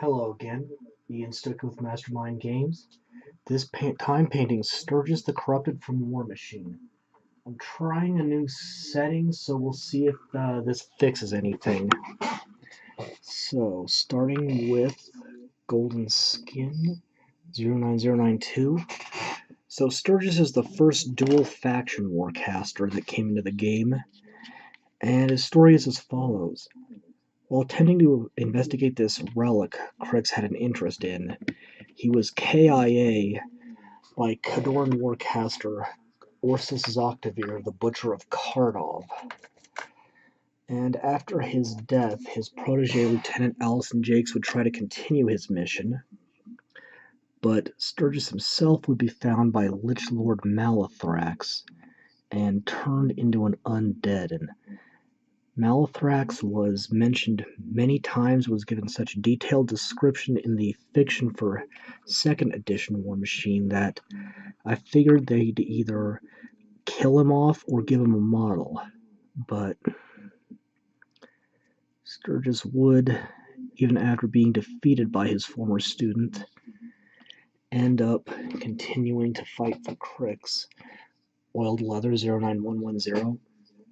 Hello again, Ian Stuck with Mastermind Games. This time painting Sturgis the Corrupted from Warmachine. I'm trying a new setting, so we'll see if this fixes anything. So, starting with Golden Skin 09092. So Sturgis is the first dual faction warcaster that came into the game, and his story is as follows. While attempting to investigate this relic Cryx had an interest in, he was KIA by Khadorn warcaster Ursus Zoktavir, the Butcher of Kardov. And after his death, his protege Lieutenant Allison Jakes would try to continue his mission, but Sturgis himself would be found by Lich Lord Malithrax and turned into an undead. And Malithrax was mentioned many times, was given such detailed description in the fiction for 2nd edition Warmachine that I figured they'd either kill him off or give him a model. But Sturgis would, even after being defeated by his former student, end up continuing to fight for Cryx, Oiled Leather 09110,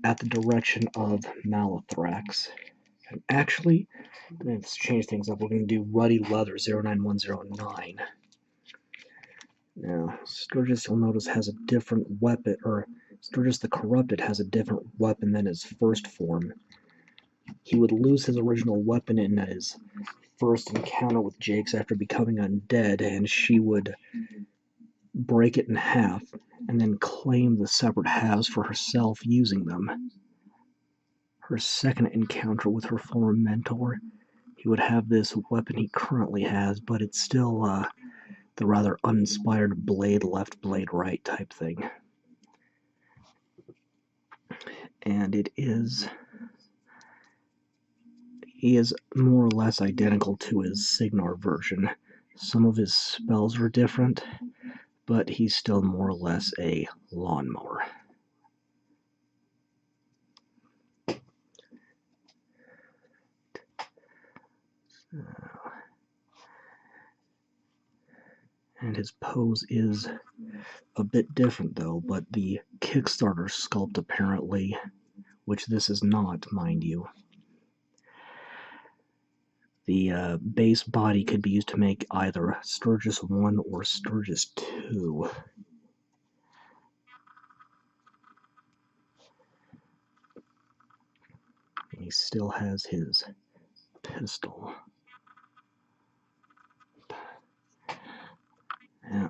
at the direction of Malithrax. And actually, let's change things up. We're going to do Ruddy Leather 09109. Now, Sturgis, you'll notice, has a different weapon, or Sturgis the Corrupted has a different weapon than his first form. He would lose his original weapon in his first encounter with Jakes after becoming undead, and she would break it in half and then claim the separate halves for herself using them. Her second encounter with her former mentor, he would have this weapon he currently has, but it's still the rather uninspired blade left, blade right type thing. And he is more or less identical to his Signar version. Some of his spells are different, but he's still more or less a lawnmower. And his pose is a bit different though, but the Kickstarter sculpt apparently, which this is not, mind you. The base body could be used to make either Sturgis 1 or Sturgis 2. And he still has his pistol. Yeah.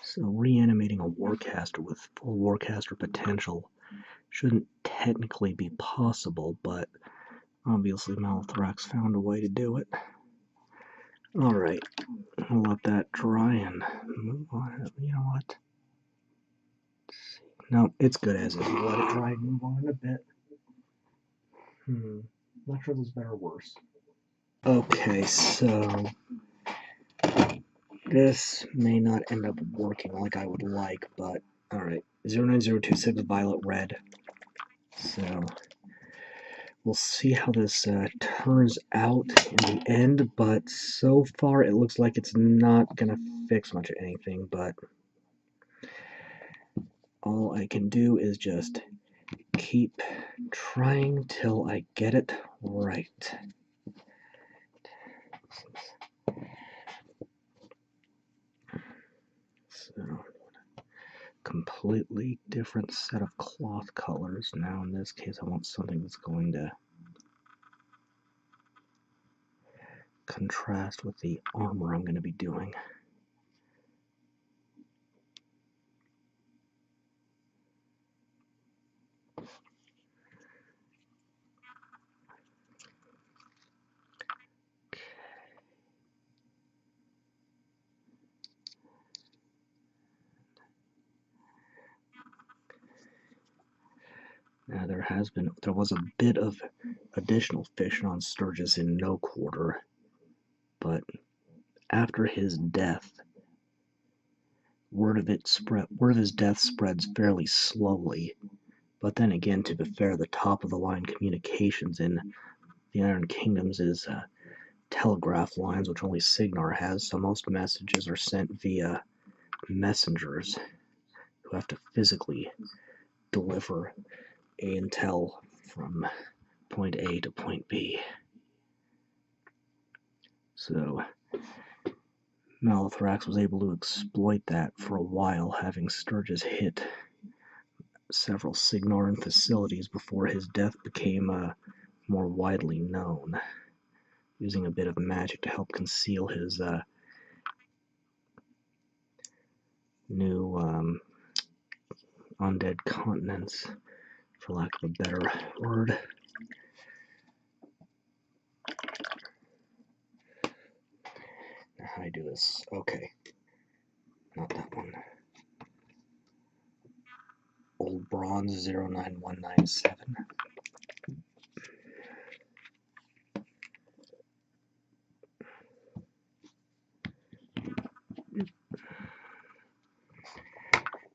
So reanimating a warcaster with full warcaster potential shouldn't technically be possible, but obviously Malithrax found a way to do it. Alright, I'll let that dry and move on. You know what? No, it's good as is. We'll let it dry and move on a bit. Not sure if it's better or worse. Okay, so this may not end up working like I would like, but alright. 09026 violet red. So we'll see how this turns out in the end, but so far it looks like it's not gonna fix much of anything, but all I can do is just keep trying till I get it right. So, completely different set of cloth colors. Now in this case I want something that's going to contrast with the armor I'm going to be doing. Now there was a bit of additional fiction on Sturgis in No Quarter, but after his death, word of his death spreads fairly slowly, But then again, to be fair, the top-of-the-line communications in the Iron Kingdoms is telegraph lines, which only Signar has, so most messages are sent via messengers who have to physically deliver intel from point A to point B. So Malithrax was able to exploit that for a while, having Sturgis hit several Signoran facilities before his death became more widely known, using a bit of magic to help conceal his new undead continents, for lack of a better word. Now, how do I do this? Okay. Not that one. Old Bronze 09197.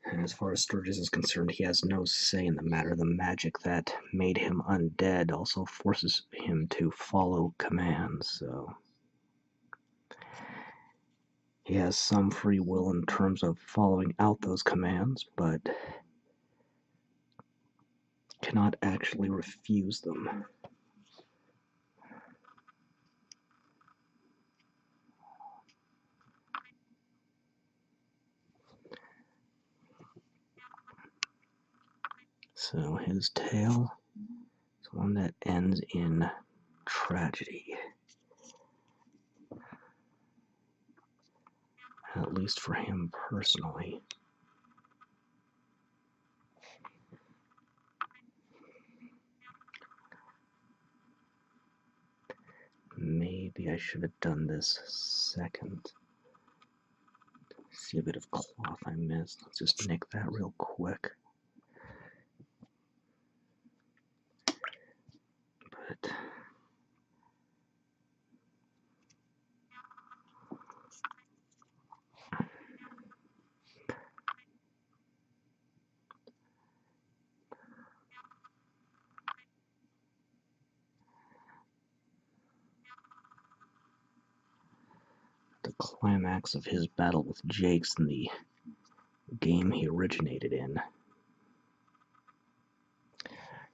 And as far as Sturgis is concerned, he has no say in the matter. The magic that made him undead also forces him to follow commands, so he has some free will in terms of following out those commands, but cannot actually refuse them. So his tale is one that ends in tragedy. At least for him personally. Maybe I should have done this second. See a bit of cloth I missed. Let's just nick that real quick. But the climax of his battle with Jakes in the game he originated in,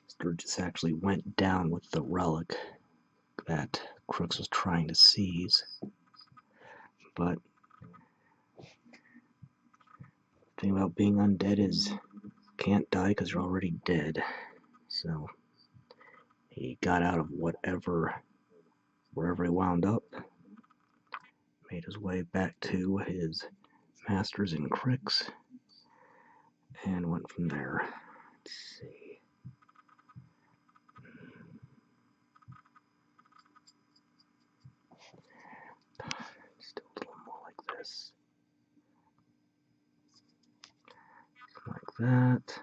Sturgis actually went down with the relic that Cryx was trying to seize. But the thing about being undead is can't die because you're already dead. So he got out of wherever he wound up, made his way back to his masters in Cryx, and went from there. Let's see. Still a little more like this. Like that.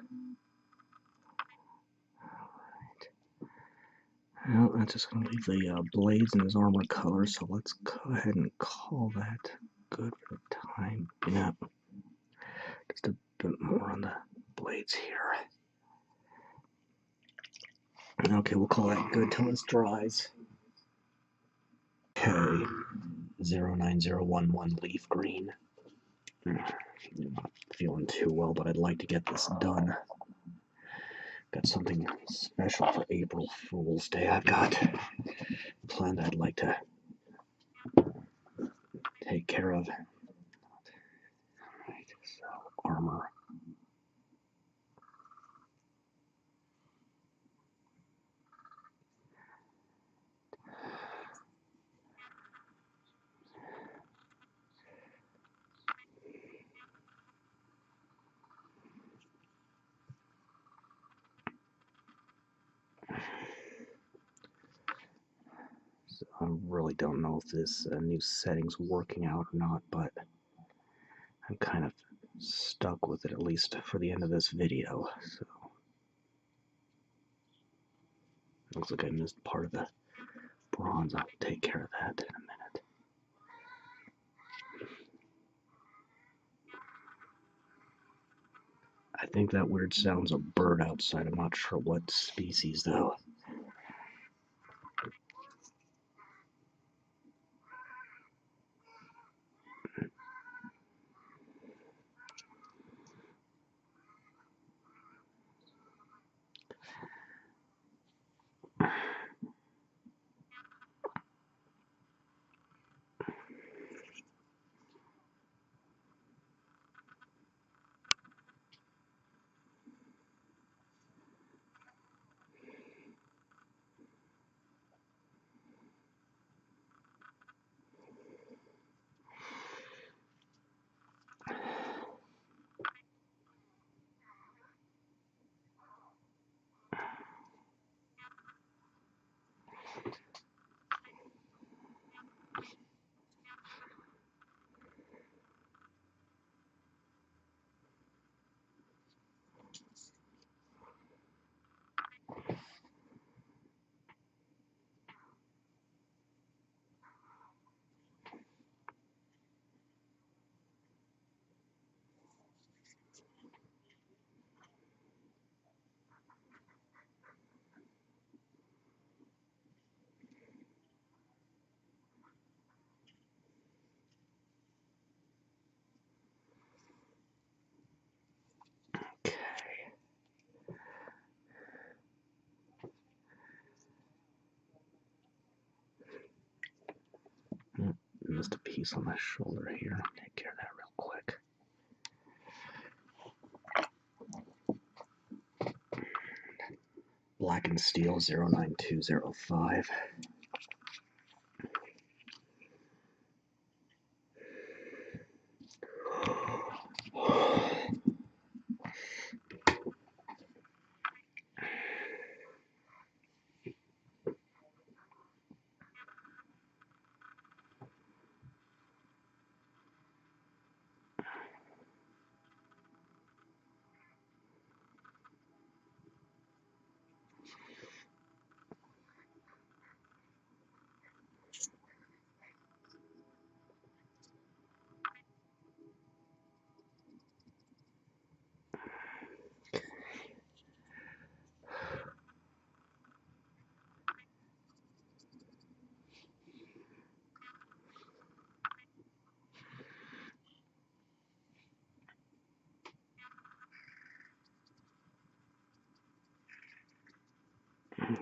Well, that's just going to leave the blades in his armor color, so let's go ahead and call that good for the time. Yeah, just a bit more on the blades here. Okay, we'll call that good till this dries. Okay, 09011 leaf green. I'm not feeling too well, but I'd like to get this done. Got something special for April Fool's Day. I've got planned I'd like to take care of. Alright, so armor. I really don't know if this new setting's working out or not, but I'm kind of stuck with it, at least for the end of this video. So looks like I missed part of the bronze. I'll take care of that in a minute. I think that weird sound's a bird outside. I'm not sure what species, though. Missed a piece on my shoulder here. Take care of that real quick. Blackened steel 09205.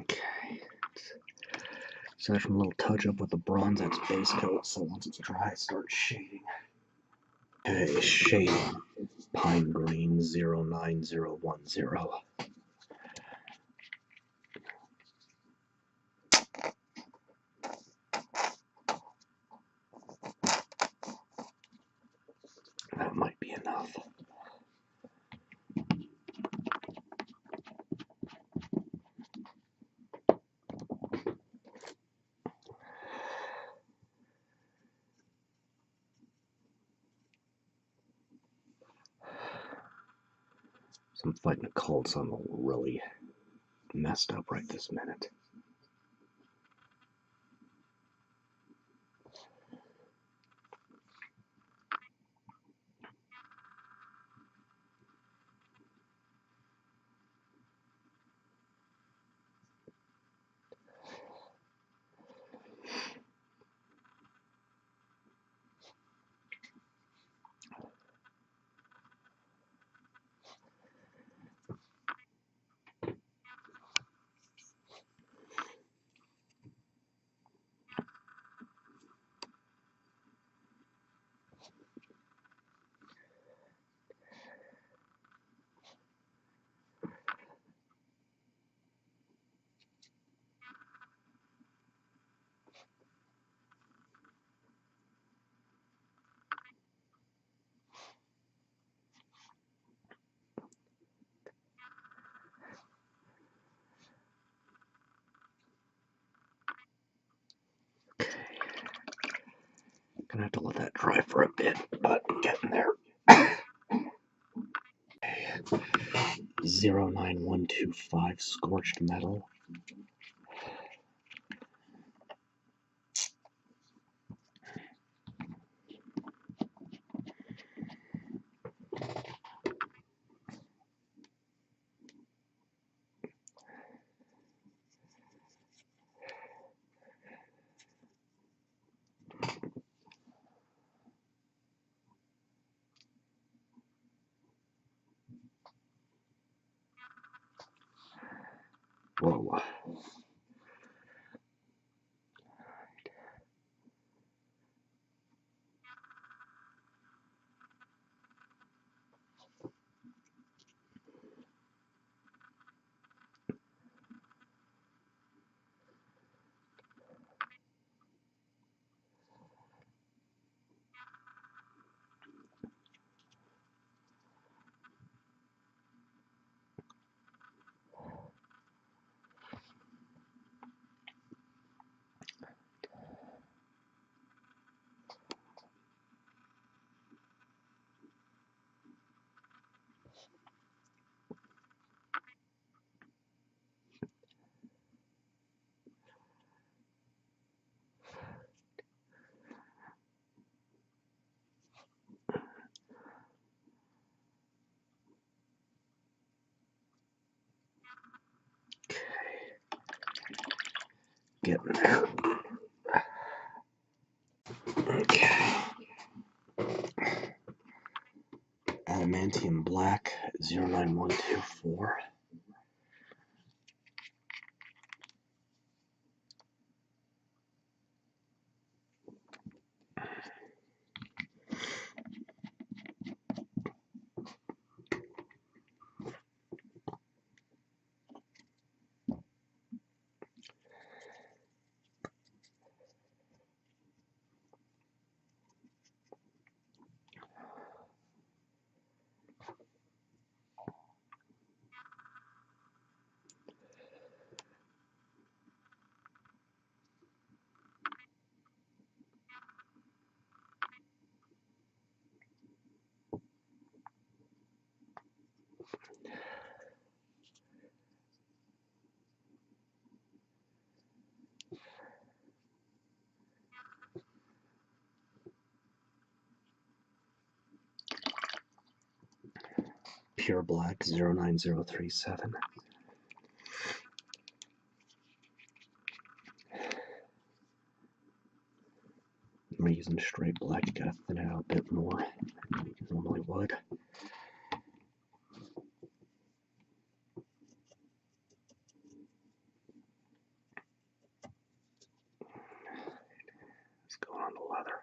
Okay. Aside from a little touch up with the bronze X base coat, so once it's dry, it starts shading. Okay, shade pine green 09010. That might be enough. So I'm fighting a cold, so I'm really messed up right this minute. Gonna have to let that dry for a bit, but I'm getting there. 09125 scorched metal. Whoa. Getting there. Okay. Adamantium black 09124. Pure black 09037. I'm using straight black, you gotta thin it out a bit more than you normally would. Let's go on the leather.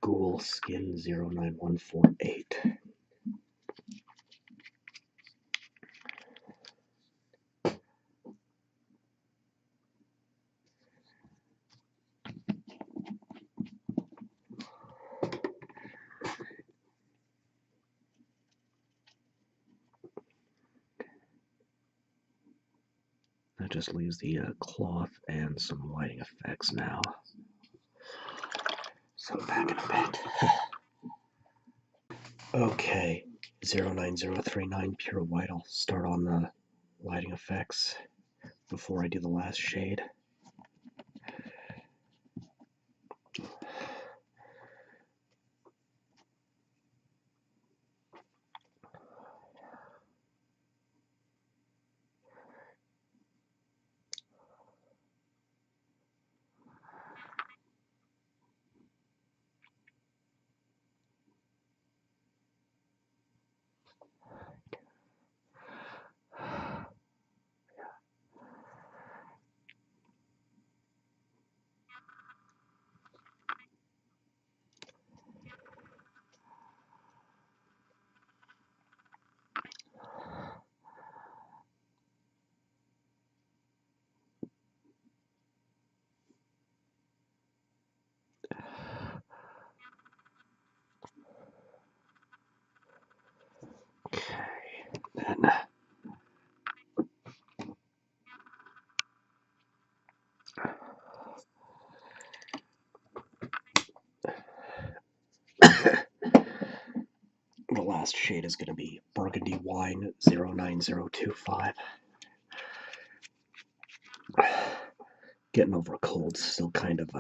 Ghoul skin 09148. That just leaves the cloth and some lighting effects now. So back in a bit. Okay, 09039 pure white. I'll start on the lighting effects before I do the last shade. And the last shade is going to be Burgundy Wine 09025. Getting over a cold, still kind of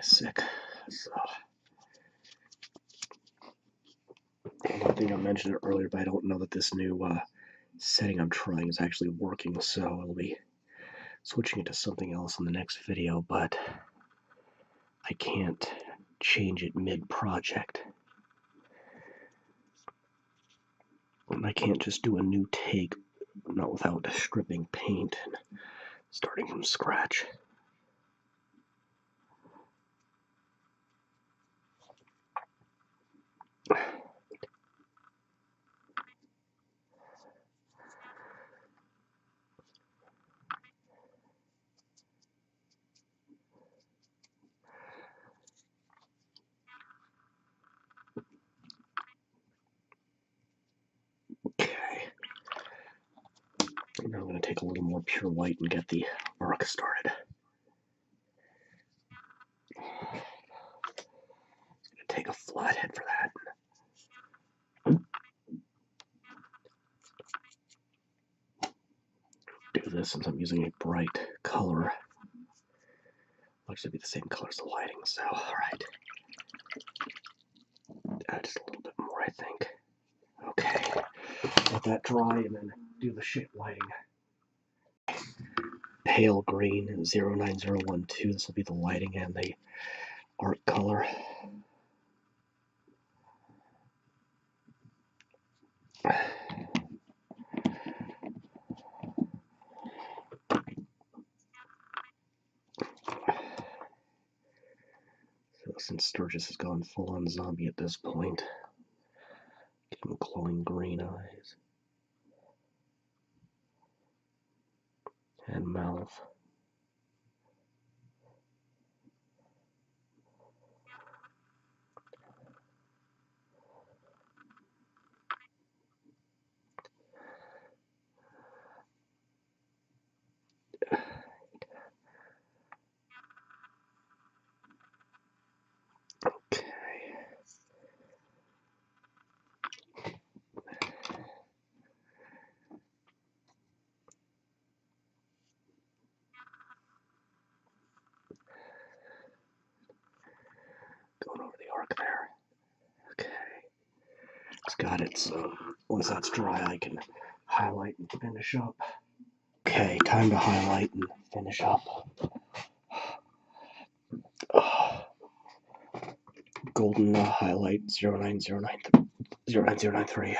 sick. So I think I mentioned it earlier, but I don't know that this new setting I'm trying is actually working, so I'll be switching it to something else in the next video, but I can't change it mid-project. And I can't just do a new take, not without stripping paint and starting from scratch. Okay. Now I'm going to take a little more pure white and get the arc started. Take a flathead for that. Do this since I'm using a bright color. It'll actually be the same color as the lighting, so alright. Add just a little bit more, I think. Okay. Let that dry and then do the shit lighting. Pale green 09012. This will be the lighting and the art color. So since Sturgis has gone full on zombie at this point, give him glowing green eyes and mouth. Okay. Going over the arc there. Okay. It's got it, so once that's dry, I can highlight and finish up. Okay, time to highlight and finish up. Golden highlight 09093.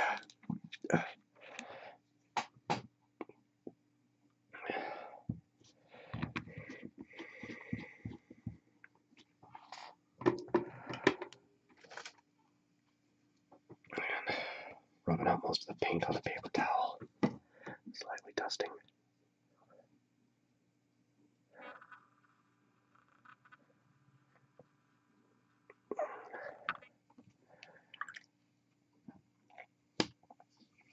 Rubbing out most of the paint on a paper towel. Slightly dusting.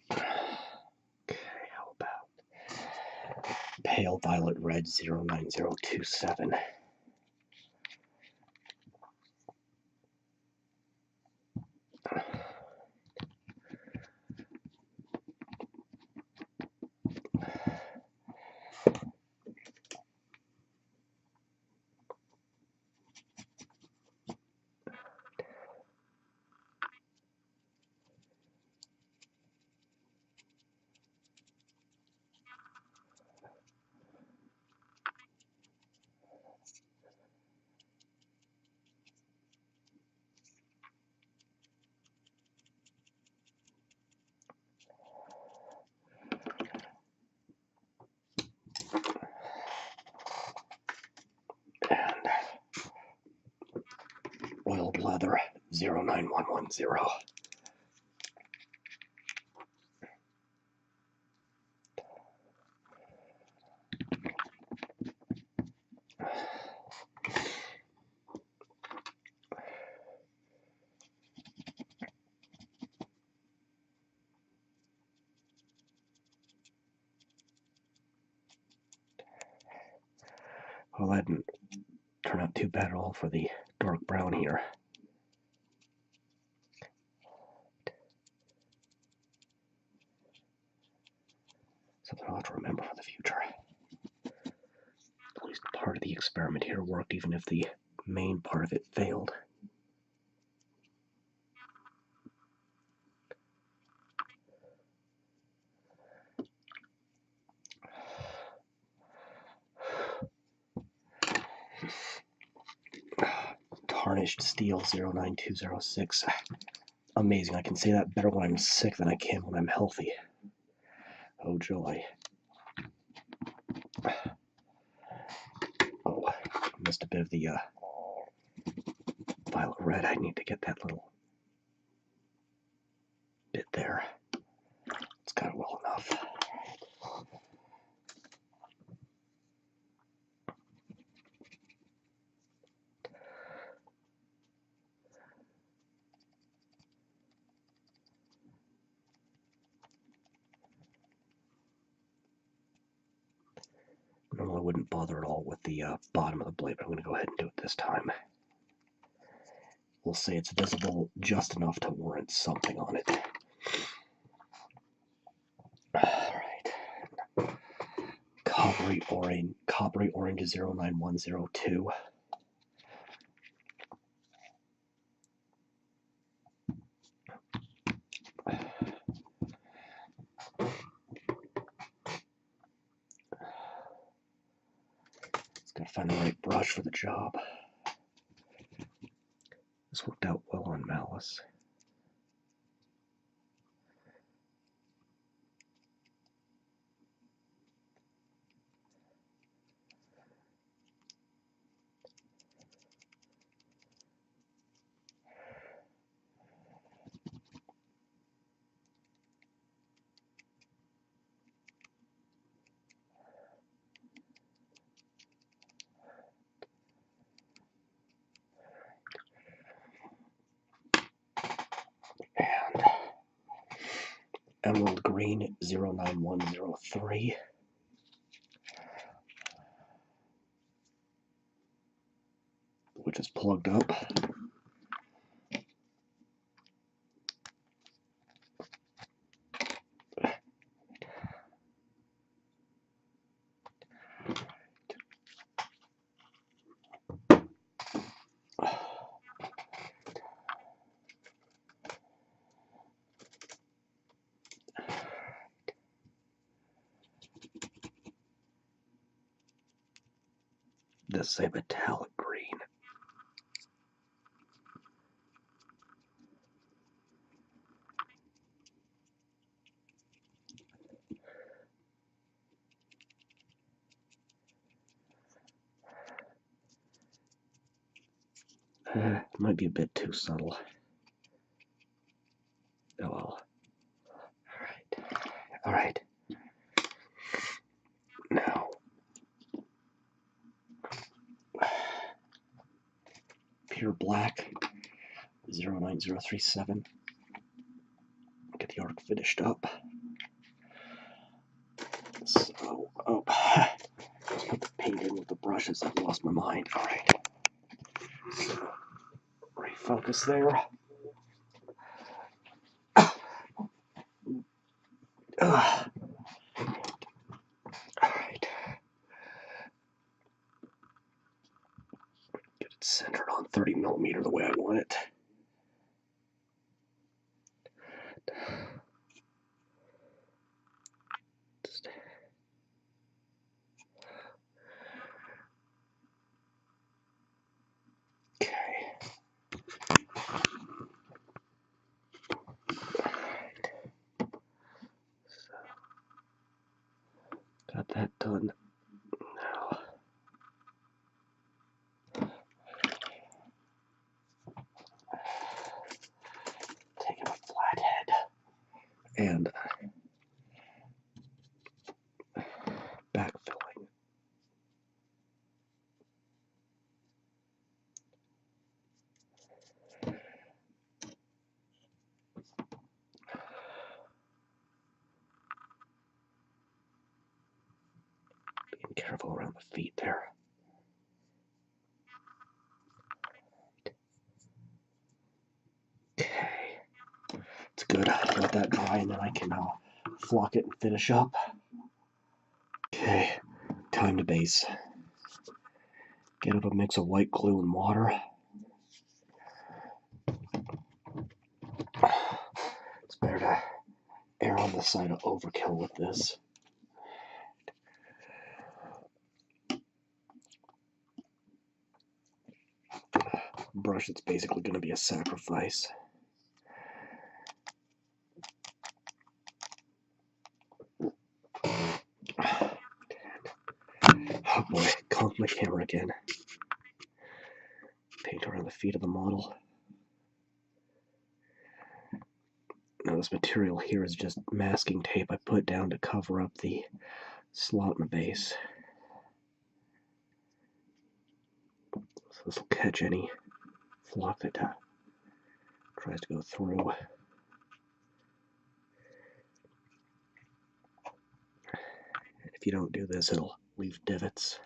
Okay, how about pale violet red 09027. And oiled leather 09110. Well, that didn't turn out too bad at all for the dark brown here. Something I'll have to remember for the future. At least part of the experiment here worked, even if the main part of it failed. Tarnished steel 09206. Amazing. I can say that better when I'm sick than I can when I'm healthy. Oh, joy. Oh, missed a bit of the violet red. I need to get that little bit there. It's got it well enough. Normally I wouldn't bother at all with the bottom of the blade, but I'm going to go ahead and do it this time. We'll say it's visible just enough to warrant something on it. Alright. Coppery orange 09102. Gotta find the right brush for the job. This worked out well on Malice. And emerald green 09103. Which is plugged up. This is a metallic green. Might be a bit too subtle. Oh well. Alright. Now, pure black 09037. Get the arc finished up. So, let's put the paint in with the brushes. I've lost my mind. Alright. So, refocus there. Alright. Get it centered on 30mm the way I want it. Got that done. Now, taking a flathead and backfilling. Being careful around the feet there. good. Let that dry and then I can flock it and finish up. Okay, time to base. Get up a mix of white glue and water. It's better to err on the side of overkill with this. Brush that's basically going to be a sacrifice. Oh boy, conked my camera again. Paint around the feet of the model. Now this material here is just masking tape I put down to cover up the slot in the base. So this will catch any flock that tries to go through. If you don't do this, it'll leave divots.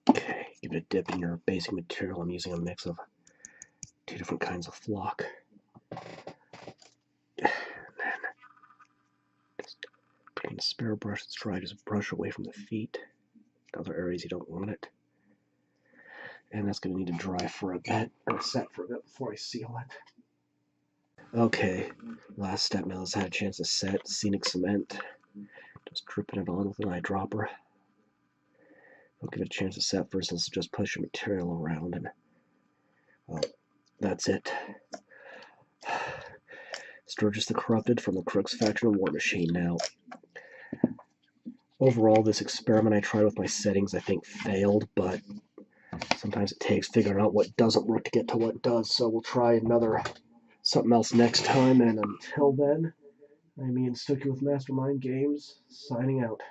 Okay, give it a dip in your basic material. I'm using a mix of 2 different kinds of flock. And then just putting a spare brush that's dry, just brush away from the feet. Other areas you don't want it. And that's going to need to dry for a bit, or set for a bit before I seal it. Okay, last step now is had a chance to set scenic cement. Just dripping it on with an eyedropper. I'll give it a chance to set first. Let's just push your material around, and well, that's it. Sturgis the Corrupted from the Cryx faction of Warmachine. Now, overall, this experiment I tried with my settings I think failed, but sometimes it takes figuring out what doesn't work to get to what does. So we'll try something else next time, and until then, I mean, Sturgis with Mastermind Games, signing out.